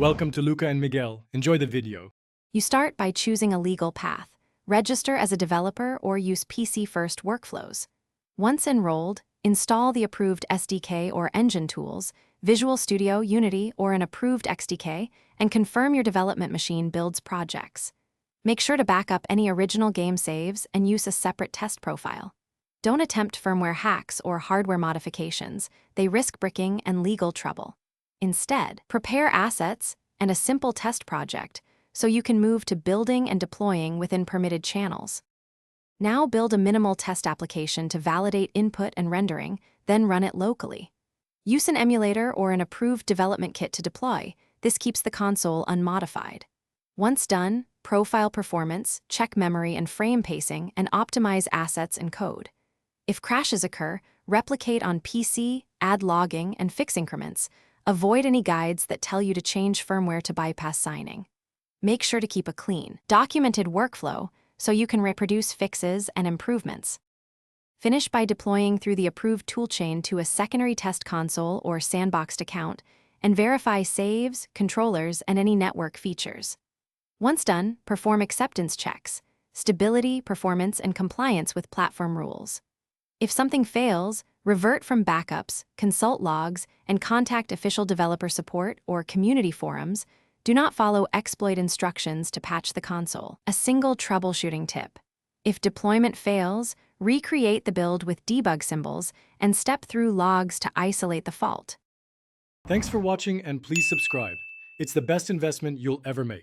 Welcome to Luca and Miguel. Enjoy the video. You start by choosing a legal path. Register as a developer or use PC-first workflows. Once enrolled, install the approved SDK or engine tools, Visual Studio, Unity, or an approved XDK, and confirm your development machine builds projects. Make sure to back up any original game saves and use a separate test profile. Don't attempt firmware hacks or hardware modifications. They risk bricking and legal trouble. Instead, prepare assets and a simple test project so you can move to building and deploying within permitted channels. Now build a minimal test application to validate input and rendering, then run it locally. Use an emulator or an approved development kit to deploy. This keeps the console unmodified. Once done, profile performance, check memory and frame pacing, and optimize assets and code. If crashes occur, replicate on PC, add logging, and fix increments. Avoid any guides that tell you to change firmware to bypass signing. Make sure to keep a clean, documented workflow so you can reproduce fixes and improvements. Finish by deploying through the approved toolchain to a secondary test console or sandboxed account, and verify saves, controllers, and any network features. Once done, perform acceptance checks, stability, performance, and compliance with platform rules. If something fails, revert from backups, consult logs, and contact official developer support or community forums. Do not follow exploit instructions to patch the console. A single troubleshooting tip. If deployment fails, recreate the build with debug symbols and step through logs to isolate the fault. Thanks for watching and please subscribe. It's the best investment you'll ever make.